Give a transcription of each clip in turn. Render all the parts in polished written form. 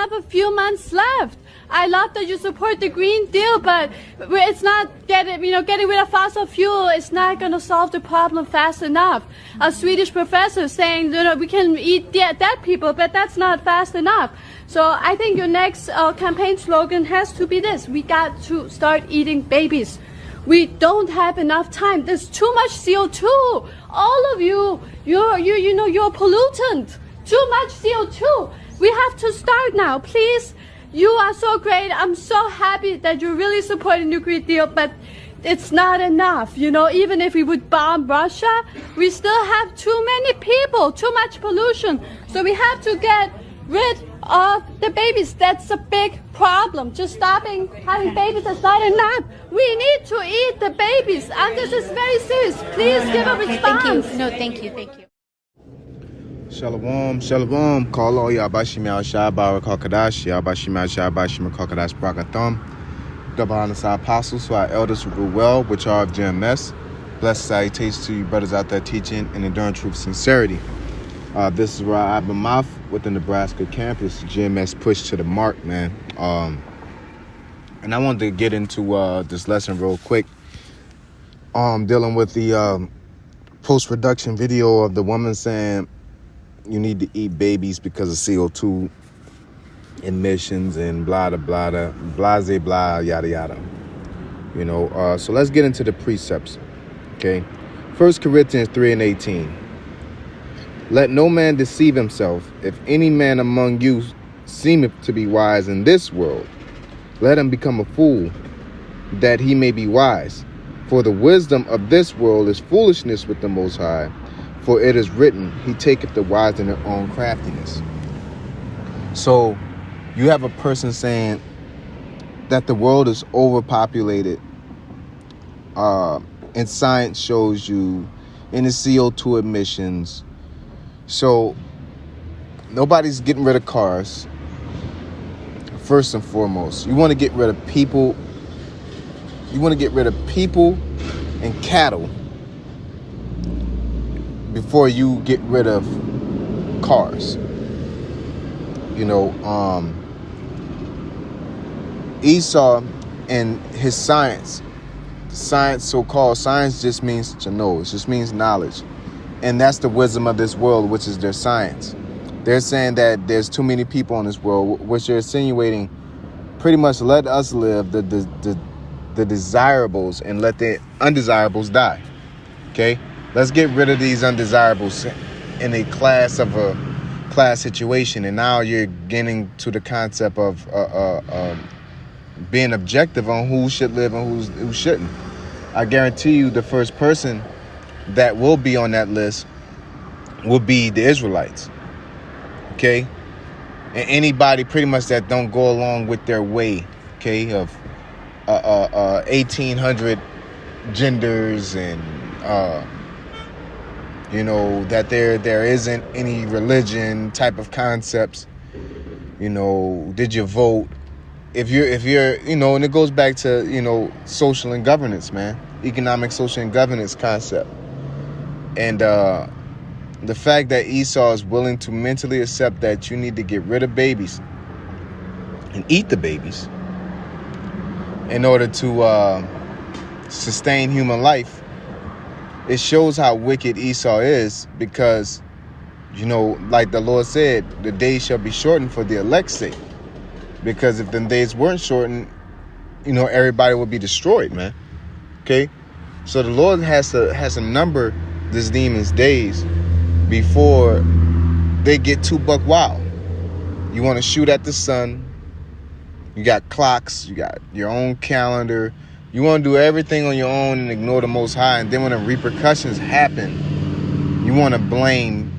have a few months left. I love that you support the Green Deal, but it's not getting rid of fossil fuel. It's not going to solve the problem fast enough. A Swedish professor saying, we can eat dead people, but that's not fast enough. So I think your next campaign slogan has to be this: we got to start eating babies. We don't have enough time. There's too much CO2. All of you're a pollutant. Too much CO2. We have to start now, please. You are so great. I'm so happy that you're really supporting the Green Deal, but it's not enough. Even if we would bomb Russia, we still have too many people, too much pollution. So we have to get rid of the babies. That's a big problem. Just stopping having babies is not enough. We need to eat the babies, and this is very serious. Please give a response. Thank you. No, thank you. Shalom, shalom. Call all Yabashim Al Shabar Kokadash, Yabashim Al Shabashim Kokadash Bragatham. Double honor to our apostles, to our elders who grew well, which are of GMS. Blessed salutations to you brothers out there teaching and enduring truth sincerity. This is Ra Abamath with the Nebraska campus. GMS push to the mark, man. And I wanted to get into this lesson real quick. Dealing with the post-production video of the woman saying you need to eat babies because of CO2 emissions and blah, blah, blah, blase, blah, yada, yada. So let's get into the precepts, okay? 1 Corinthians 3:18. Let no man deceive himself. If any man among you seemeth to be wise in this world, let him become a fool, that he may be wise. For the wisdom of this world is foolishness with the Most High. For it is written, he taketh the wise in their own craftiness. So you have a person saying that the world is overpopulated. And science shows you in the CO2 emissions. So nobody's getting rid of cars. First and foremost, you want to get rid of people. You want to get rid of people and cattle before you get rid of cars. Esau and his science, so-called science, just means to know. It just means knowledge. And that's the wisdom of this world, which is their science. They're saying that there's too many people in this world, which they're insinuating pretty much let us live the desirables and let the undesirables die. Okay? Let's get rid of these undesirables in a class situation. And now you're getting to the concept of being objective on who should live and who shouldn't. I guarantee you the first person that will be on that list will be the Israelites. Okay? And anybody pretty much that don't go along with their way, okay, of 1800 genders and that there isn't any religion type of concepts. Did you vote? If you're and it goes back to social and governance, man, economic, social, and governance concept. And the fact that Esau is willing to mentally accept that you need to get rid of babies and eat the babies in order to sustain human life, it shows how wicked Esau is, because, like the Lord said, the days shall be shortened for the elect's sake. Because if the days weren't shortened, everybody would be destroyed, man. Okay? So the Lord has to number this demon's days before they get too buck wild. You want to shoot at the sun. You got clocks. You got your own calendar. You want to do everything on your own and ignore the Most High. And then when the repercussions happen, you want to blame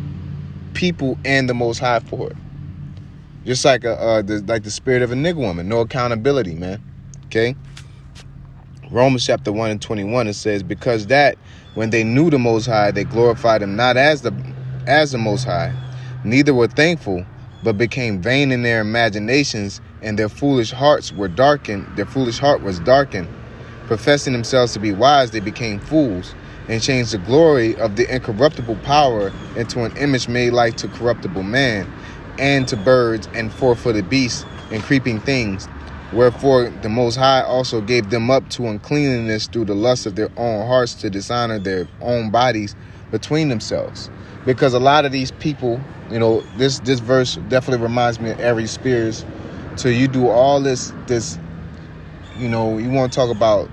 people and the Most High for it. Just like the spirit of a nigga woman. No accountability, man. Okay? Romans chapter 1:21, it says, because that when they knew the Most High, they glorified him not as the Most High, neither were thankful, but became vain in their imaginations, and their foolish hearts were darkened. Their foolish heart was darkened. Professing themselves to be wise, they became fools, and changed the glory of the incorruptible power into an image made like to corruptible man, and to birds and four-footed beasts and creeping things. Wherefore the Most High also gave them up to uncleanness through the lust of their own hearts, to dishonor their own bodies between themselves. Because a lot of these people, this verse definitely reminds me of Ari Spears. So you do all this, you want to talk about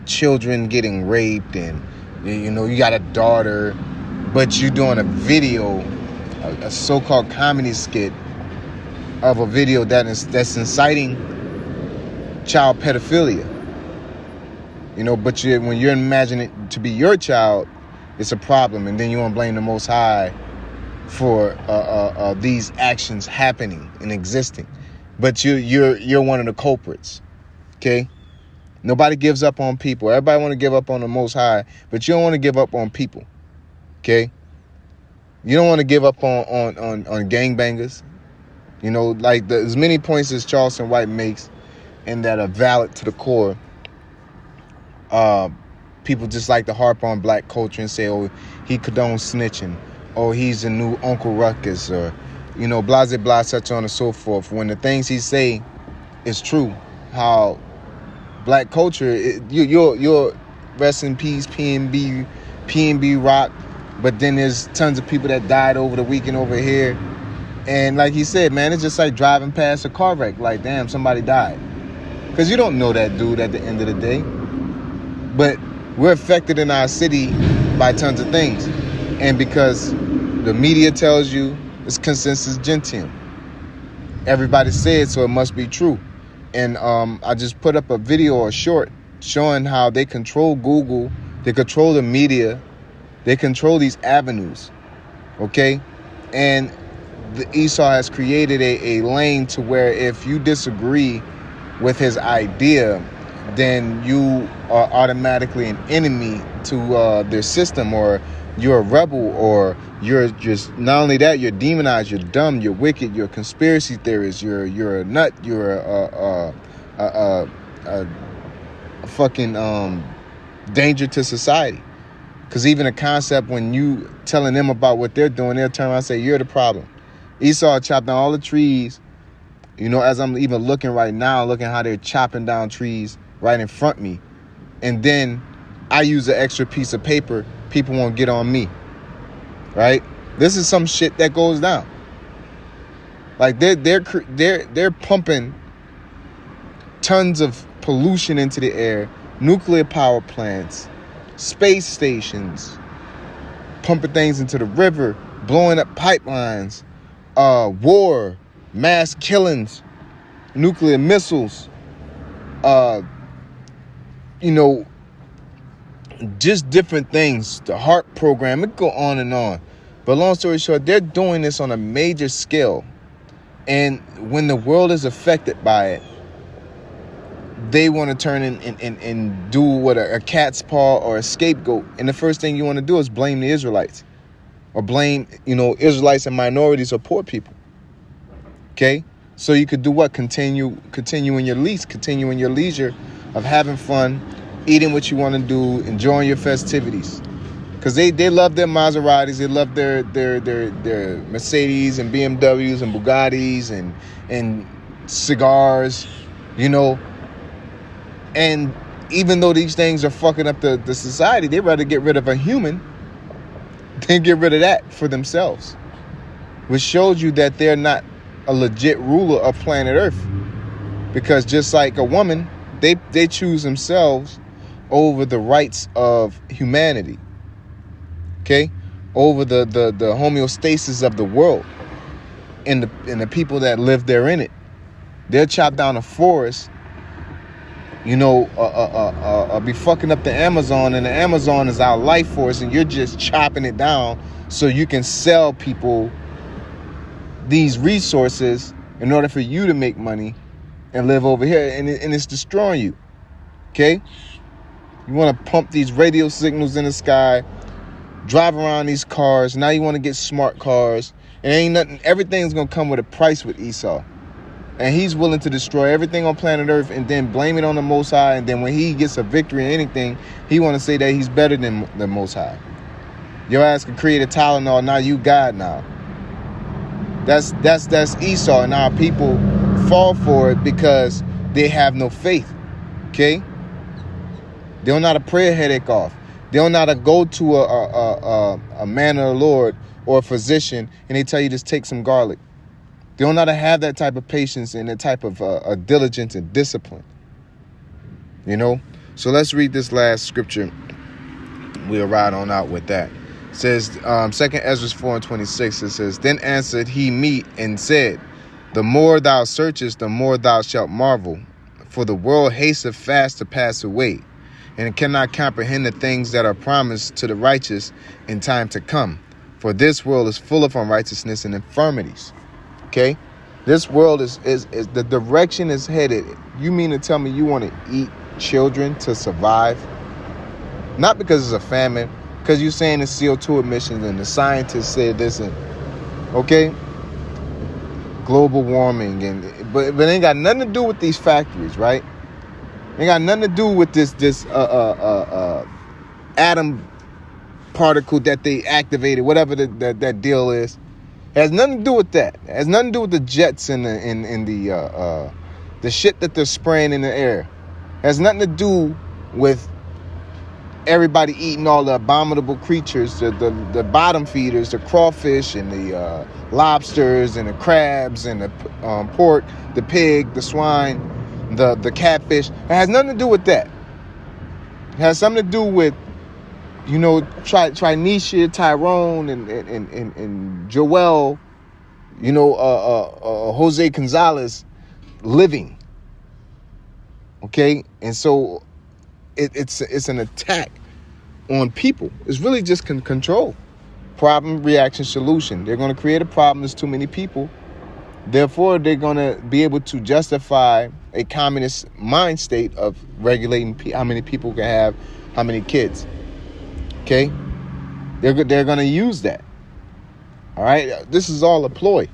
children getting raped, and you got a daughter, but you're doing a video, a so-called comedy skit of a video that's inciting child pedophilia. But when you're imagining it to be your child, it's a problem, and then you want to blame the Most High for these actions happening and existing. But you're one of the culprits. Okay? Nobody gives up on people. Everybody want to give up on the Most High, but you don't want to give up on people. Okay? You don't want to give up on gangbangers. Like as many points as Charleston White makes, and that are valid to the core. People just like to harp on black culture and say, oh, he condones snitching, or he's a new Uncle Ruckus, or blase blah, such on and so forth. When the things he say is true, how black culture, you're rest in peace, PNB Rock, but then there's tons of people that died over the weekend over here, and like he said, man, it's just like driving past a car wreck, like damn, somebody died, because you don't know that dude at the end of the day. But we're affected in our city by tons of things, and because the media tells you it's consensus gentium, everybody said so, it must be true. And I just put up a video or short showing how they control Google, they control the media, they control these avenues, okay? And the Esau has created a lane to where if you disagree with his idea, then you are automatically an enemy to their system, or you're a rebel, or you're just, not only that, you're demonized, you're dumb, you're wicked, you're a conspiracy theorist, you're a nut, you're a fucking danger to society. Because even a concept, when you telling them about what they're doing, they'll turn around and say, you're the problem. Esau chopped down all the trees, as I'm even looking right now, looking how they're chopping down trees right in front of me. And then I use an extra piece of paper, people won't get on me, right? This is some shit that goes down. Like they're pumping tons of pollution into the air, nuclear power plants, space stations, pumping things into the river, blowing up pipelines, war, mass killings, nuclear missiles, just different things, the HARP program, it go on and on. But long story short, they're doing this on a major scale. And when the world is affected by it, they want to turn and do what a cat's paw or a scapegoat. And the first thing you want to do is blame the Israelites. Or blame, Israelites and minorities or poor people. Okay? So you could do what? Continue in your leisure of having fun, eating what you want to do, enjoying your festivities. Because they love their Maseratis, they love their Mercedes and BMWs and Bugattis and cigars, And even though these things are fucking up the society, they'd rather get rid of a human than get rid of that for themselves. Which shows you that they're not a legit ruler of planet Earth. Because just like a woman, they choose themselves over the rights of humanity. Okay? Over the homeostasis of the world and the people that live there in it. They'll chop down a forest, be fucking up the Amazon, and the Amazon is our life force, and you're just chopping it down so you can sell people these resources in order for you to make money and live over here, and it's destroying you. Okay? You want to pump these radio signals in the sky, drive around these cars. Now you want to get smart cars. And ain't nothing, everything's going to come with a price with Esau. And he's willing to destroy everything on planet Earth and then blame it on the Most High. And then when he gets a victory in anything, he want to say that he's better than the Most High. Your ass can create a Tylenol, now you God now. That's Esau, and our people fall for it because they have no faith. Okay? They don't know how to pray a headache off. They don't know how to go to a man of the Lord or a physician and they tell you just take some garlic. They don't know how to have that type of patience and that type of diligence and discipline. You know? So let's read this last scripture. We'll ride on out with that. It says, 2 Ezra 4:26, it says, Then answered he me and said, The more thou searchest, the more thou shalt marvel. For the world hasteth fast to pass away, and it cannot comprehend the things that are promised to the righteous in time to come. For this world is full of unrighteousness and infirmities. Okay? This world is the direction is headed. You mean to tell me you want to eat children to survive? Not because it's a famine, because you're saying it's CO2 emissions and the scientists said this and okay, global warming but it ain't got nothing to do with these factories, right? Ain't got nothing to do with this atom particle that they activated, whatever that deal is. It has nothing to do with that. It has nothing to do with the jets and the shit that they're spraying in the air. It has nothing to do with everybody eating all the abominable creatures, the bottom feeders, the crawfish and the lobsters and the crabs and the pork, the pig, the swine, the catfish. It has nothing to do with that. It has something to do with, you know, Trinisha, Tyrone, and Joel, you know, Jose Gonzalez living. Okay, and so it's an attack on people. It's really just control. Problem, reaction, solution. They're going to create a problem. There's too many people. Therefore, they're going to be able to justify a communist mind state of regulating how many people can have how many kids. Okay? They're going to use that. All right? This is all a ploy.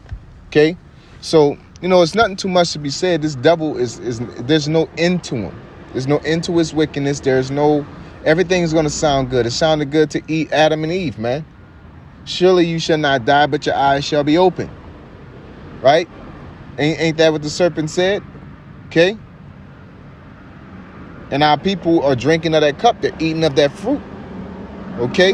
Okay? So, you know, it's nothing too much to be said. This devil is there's no end to him. There's no end to his wickedness. Everything's going to sound good. It sounded good to eat Adam and Eve, man. Surely you shall not die, but your eyes shall be open. Right? Ain't that what the serpent said? Okay? And our people are drinking of that cup. They're eating of that fruit. Okay?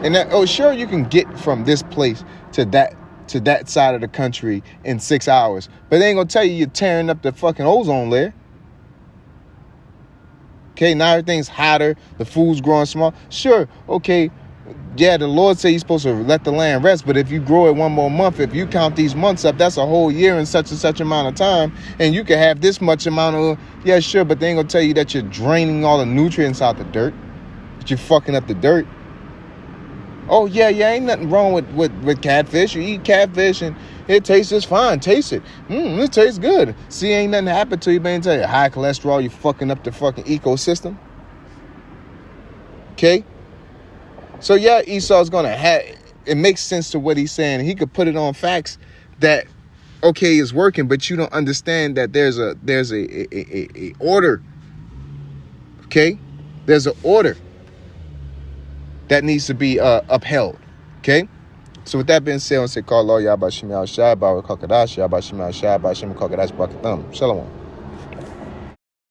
And sure, you can get from this place to that side of the country in 6 hours. But they ain't going to tell you you're tearing up the fucking ozone layer. Okay, now everything's hotter. The food's growing small. Sure, okay. Yeah, the Lord said you're supposed to let the land rest. But if you grow it one more month, if you count these months up, that's a whole year in such and such amount of time. And you can have this much amount of, yeah, sure. But they ain't going to tell you that you're draining all the nutrients out the dirt. That you're fucking up the dirt. Oh, yeah, ain't nothing wrong with catfish. You eat catfish and it tastes just fine. Taste it. It tastes good. See, ain't nothing happened to you, man. Tell you, high cholesterol, you fucking up the fucking ecosystem. Okay? So, yeah, Esau's going to have... It makes sense to what he's saying. He could put it on facts that, okay, it's working, but you don't understand that there's a order. Okay? There's an order that needs to be upheld. Okay? So with that being said, I want to say, call Allah, Yabba Shemi Al Shai, Bawa Kakadash, Yabba Shemi Al Shai, Bawa Shemi Kakadash, Bakatham. Shalom.